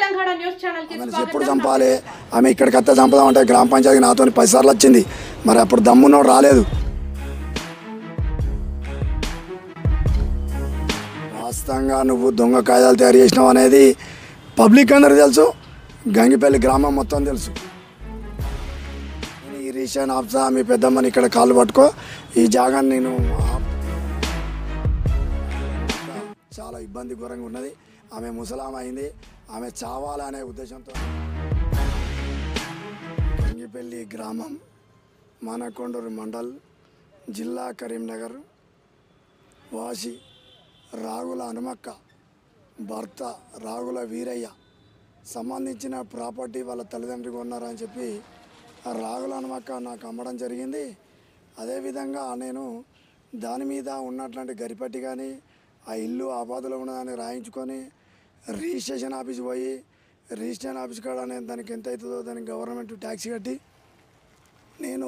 Telangana news channel కి స్వాగతం. ఎప్పుడు చంపాలి ఆమె ఇక్కడికి అత్త చంపదామంటే గ్రామ పంచాయతీ నాతో 10 సార్లు వచ్చింది. మరి అప్పుడు దమ్మున్నోడు రాలేదు. వాస్తవంగా నువ్వు దొంగ కాయిదాలు తయారు చేసినావు అనేది పబ్లిక్ అందరికీ తెలుసు, గంగిపల్లి గ్రామం మొత్తం తెలుసు. ఈ రీషన్ ఆప్సా మీ పెద్దమ్మని ఇక్కడ కాళ్ళు పట్టుకో, ఈ జాగాన్ని నేను చాలా ఇబ్బంది ఘోరంగా ఉన్నది. ఆమె ముసలాం అయింది, ఆమె చావాలనే ఉద్దేశంతో గంగిపల్లి గ్రామం మానకొండూరు మండల్ జిల్లా కరీంనగర్ వాసి రాగుల హనుమక్క భర్త రాగుల వీరయ్య సంబంధించిన ప్రాపర్టీ వాళ్ళ తల్లిదండ్రులు కొన్నారని చెప్పి ఆ రాగుల హనుమక్క నాకు అమ్మడం జరిగింది. అదేవిధంగా నేను దాని మీద ఉన్నటువంటి గరిపట్టి కానీ ఆ ఇల్లు ఆపాదలో ఉన్నదాన్ని రాయించుకొని రిజిస్ట్రేషన్ ఆఫీస్ పోయి రిజిస్ట్రేషన్ ఆఫీస్ కాడ నేను దానికి ఎంత అవుతుందో దానికి గవర్నమెంట్ ట్యాక్సీ కట్టి నేను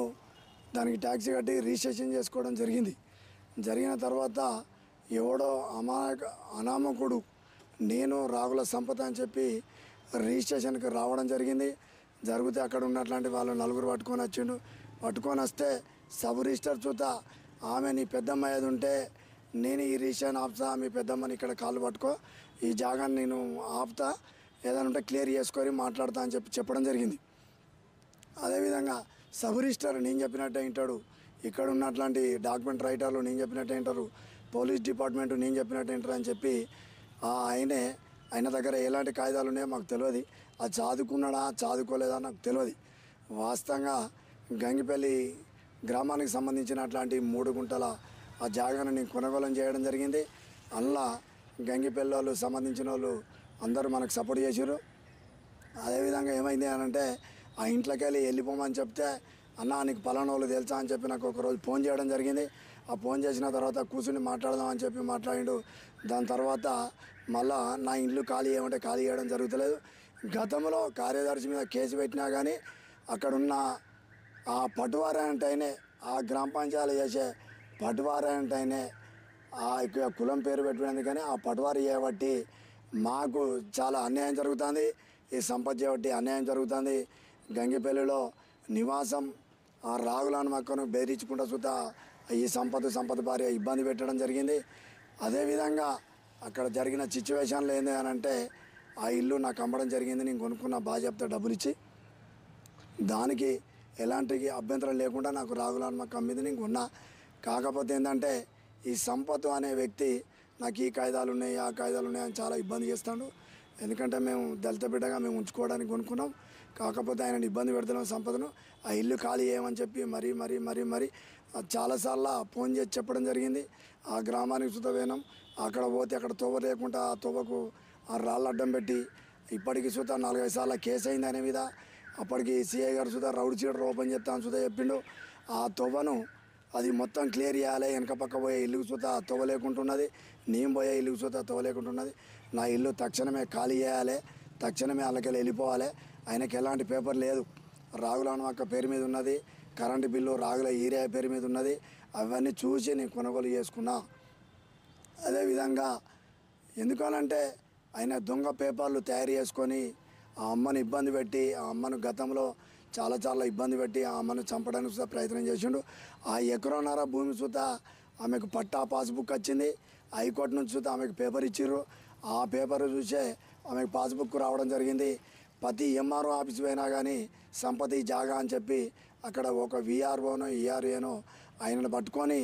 దానికి ట్యాక్సీ కట్టి రిజిస్ట్రేషన్ చేసుకోవడం జరిగింది. జరిగిన తర్వాత ఎవడో అనామకుడు నేను రాగుల సంపద అని చెప్పి రిజిస్ట్రేషన్కి రావడం జరిగింది. జరిగితే అక్కడ ఉన్నటువంటి వాళ్ళు 4 పట్టుకొని వచ్చిండు. పట్టుకొని వస్తే సబ్ రిజిస్టర్ చూత ఆమె నీ పెద్దమ్మ ఏది ఉంటే నేను ఈ రిజిస్ట్రేషన్ ఆపుతా, మీ పెద్దమ్మని ఇక్కడ కాళ్ళు పట్టుకో, ఈ జాగాన్ని నేను ఆపుతా, ఏదైనా ఉంటే క్లియర్ చేసుకొని మాట్లాడతా అని చెప్పడం జరిగింది. అదేవిధంగా సబ్ రిజిస్టర్ నేను చెప్పినట్టే వింటాడు, ఇక్కడ ఉన్నటువంటి డాక్యుమెంట్ రైటర్లు నేను చెప్పినట్టే వింటారు, పోలీస్ డిపార్ట్మెంట్ నేను చెప్పినట్టు వింటారు అని చెప్పి ఆయన దగ్గర ఎలాంటి కాయిదాలు ఉన్నాయో మాకు తెలియదు. అది చదువుకున్నాడా చదువుకోలేదా నాకు తెలియదు. వాస్తవంగా గంగిపల్లి గ్రామానికి సంబంధించిన అట్లాంటి 3 గుంటల ఆ జాగాను నేను కొనుగోలు చేయడం జరిగింది. అందులో గంగిపల్లి వాళ్ళు సంబంధించిన వాళ్ళు అందరూ మనకు సపోర్ట్ చేశారు. అదేవిధంగా ఏమైంది అని అంటే ఆ ఇంట్లోకి వెళ్ళిపోమని చెప్తే అన్న నీకు పలానా వాళ్ళు తెలుసా అని చెప్పి నాకు ఒకరోజు ఫోన్ చేయడం జరిగింది. ఆ ఫోన్ చేసిన తర్వాత కూర్చుని మాట్లాడదామని చెప్పి మాట్లాడిండు. దాని తర్వాత మళ్ళా నా ఇల్లు ఖాళీ చేయమంటే ఖాళీ చేయడం జరుగుతలేదు. గతంలో కార్యదర్శి మీద కేసు పెట్టినా కానీ అక్కడున్న ఆ పటువారంటైనే ఆ గ్రామ పంచాయతీలు చేసే పటువారంటైనే ఆ కులం పేరు పెట్టినది కానీ ఆ పటువారు చేయబట్టి మాకు చాలా అన్యాయం జరుగుతుంది. ఈ సంపద చేయబట్టి అన్యాయం జరుగుతుంది. గంగిపల్లిలో నివాసం ఆ రాగుల హనుమక్కను బెదిరించుకుంటూ చూతా ఈ సంపద భార్య ఇబ్బంది పెట్టడం జరిగింది. అదేవిధంగా అక్కడ జరిగిన సిచ్యువేషన్లో ఏంది అని అంటే ఆ ఇల్లు నాకు అమ్మడం జరిగింది. నేను కొనుక్కున్న బాధ్యత డబ్బులు ఇచ్చి దానికి ఎలాంటి అభ్యంతరం లేకుండా నాకు రాగుల హనుమక్క అమ్మింది, నేను కొన్నా. కాకపోతే ఏంటంటే ఈ సంపత్ అనే వ్యక్తి నాకు ఈ కాయిదాలు ఉన్నాయి ఆ కాయిదాలు ఉన్నాయి అని చాలా ఇబ్బంది చేస్తాడు. ఎందుకంటే మేము దళిత బిడ్డగా మేము ఉంచుకోవడానికి కొనుక్కున్నాం. కాకపోతే ఆయన ఇబ్బంది పెడుతున్నాం సంపదను, ఆ ఇల్లు ఖాళీ చేయమని చెప్పి మరీ చాలాసార్లు ఫోన్ చేసి చెప్పడం జరిగింది. ఆ గ్రామానికి సుత పోయినాం. అక్కడ పోతే అక్కడ తోవ లేకుండా ఆ తోవకు ఆ రాళ్ళు అడ్డం పెట్టి ఇప్పటికి సుత 4-5 సార్లు కేసు అయింది ఆయన మీద. అప్పటికి సిఐ గారు సుత రౌడ్ షీటర్ ఓపెన్ చేస్తాను సుత చెప్పిండు. ఆ తోవను అది మొత్తం క్లియర్ చేయాలి. వెనక పక్క పోయే ఇల్లుకు సుత తోవ లేకుంటున్నది, నేను పోయే ఇల్లుకు సుత తోవ లేకుంటున్నది. నా ఇల్లు తక్షణమే ఖాళీ చేయాలి, తక్షణమే వాళ్ళకెళ్ళి వెళ్ళిపోవాలి. ఆయనకి ఎలాంటి పేపర్ లేదు, రాగుల హనుమక్క పేరు మీద ఉన్నది, కరెంటు బిల్లు రాగుల ఈరియా పేరు మీద ఉన్నది. అవన్నీ చూసి నేను కొనుగోలు చేసుకున్నా. అదేవిధంగా ఎందుకనంటే ఆయన దొంగ పేపర్లు తయారు చేసుకొని ఆ అమ్మను ఇబ్బంది పెట్టి ఆ అమ్మను గతంలో చాలా ఇబ్బంది పెట్టి ఆ అమ్మను చంపడానికి సుతా ప్రయత్నం చేసిండు. ఆ ఎకరన్నర భూమి సుతా ఆమెకు పట్టా పాస్బుక్ వచ్చింది. హైకోర్టు నుంచి సుతా ఆమెకు పేపర్ ఇచ్చిర్రు. ఆ పేపర్ చూసే ఆమెకు పాస్బుక్ రావడం జరిగింది. ప్రతి ఎంఆర్ఓ ఆఫీస్ పోయినా కానీ సంపత్తి జాగా అని చెప్పి అక్కడ ఒక విఆర్ఓనో ఈఆర్ఏనో ఆయనను పట్టుకొని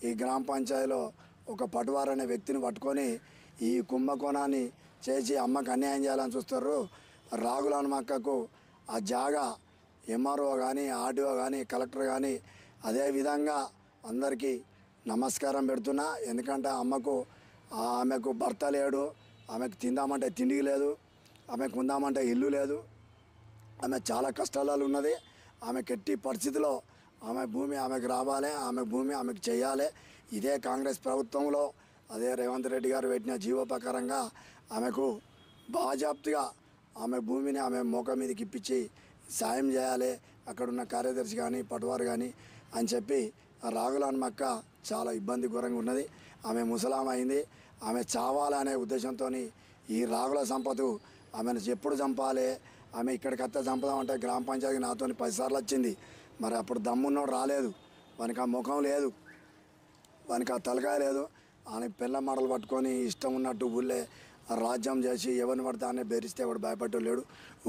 ఈ గ్రామ పంచాయతీలో ఒక పటువారు అనే వ్యక్తిని పట్టుకొని ఈ కుంభకోణాన్ని చేసి అమ్మకు అన్యాయం చేయాలని చూస్తారు. రాగుల హనుమక్కకు ఆ జాగా ఎంఆర్ఓ కానీ ఆర్డీఓ కానీ కలెక్టర్ కానీ అదేవిధంగా అందరికీ నమస్కారం పెడుతున్నా. ఎందుకంటే ఆమెకు భర్త లేడు, ఆమెకు తిందామంటే తిండి లేదు, ఆమెకు ఉందామంటే ఇల్లు లేదు, ఆమె చాలా కష్టాలలో ఉన్నది. ఆమెకు ఎట్టి పరిస్థితిలో ఆమె భూమి ఆమెకు రావాలి, ఆమె భూమి ఆమెకు చేయాలి. ఇదే కాంగ్రెస్ ప్రభుత్వంలో అదే రేవంత్ రెడ్డి గారు పెట్టిన జీవో ప్రకారంగా ఆమెకు బాజాప్తిగా ఆమె భూమిని ఆమె మోక మీదకి ఇప్పించి సాయం చేయాలి. అక్కడున్న కార్యదర్శి కానీ పటువారు కానీ అని చెప్పి రాగుల హనుమక్క చాలా ఇబ్బంది ఘోరంగా ఉన్నది. ఆమె ముసలాం అయింది, ఆమె చావాలనే ఉద్దేశంతో ఈ రాగుల సంపద ఆమెను ఎప్పుడు చంపాలి, ఆమె ఇక్కడికి వస్తే చంపుదామంటే గ్రామ పంచాయతీకి నాతో 10 సార్లు వచ్చింది. మరి అప్పుడు దమ్మున్నోడు రాలేదు, వానికి ఆ ముఖం లేదు, వానికి ఆ తలకాయ లేదు. ఆయన పిల్ల మాటలు పట్టుకొని ఇష్టం ఉన్నట్టు ఊళ్ళే రాజ్యం చేసి ఎవరిని పడితే ఆయన బెదిరిస్తే వాడు భయపడలేడు,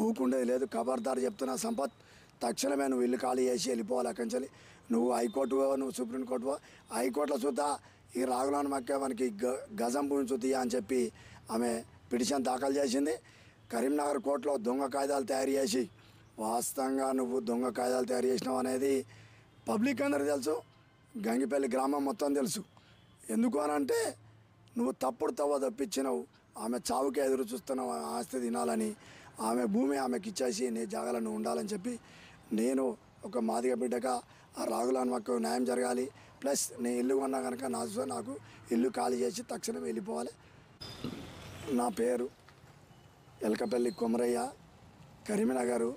ఊకుండేది లేదు. ఖబర్దారు చెప్తున్నా సంపత్, తక్షణమే నువ్వు ఇల్లు ఖాళీ చేసి వెళ్ళిపోవాలి. అక్కడి నుంచి నువ్వు హైకోర్టు, నువ్వు సుప్రీంకోర్టు, హైకోర్టులో చూద్దా ఈ రాగులను మక్కే మనకి గజం భూమి చూద్దా అని చెప్పి ఆమె పిటిషన్ దాఖలు చేసింది. కరీంనగర్ కోర్టులో దొంగ కాయిదాలు తయారు చేసి, వాస్తవంగా నువ్వు దొంగ కాయిదాలు తయారు చేసినావు అనేది పబ్లిక్ అందరికీ తెలుసు, గంగిపల్లి గ్రామం మొత్తం తెలుసు. ఎందుకు అని అంటే నువ్వు తప్పుడు తవ్వ తప్పించినావు, ఆమె చావుకే ఎదురు చూస్తున్నావు ఆస్తి తినాలని. ఆమె భూమి ఆమెకి ఇచ్చేసి నీ జాగాలను ఉండాలని చెప్పి నేను ఒక మాదిగ బిడ్డగా ఆ రాగులను మాకు న్యాయం జరగాలి. ప్లస్ నేను ఇల్లు కొన్నా కనుక నాకు ఇల్లు ఖాళీ చేసి తక్షణం వెళ్ళిపోవాలి. నా పేరు ఎలకపల్లి కొమరయ్య, కరీంనగర్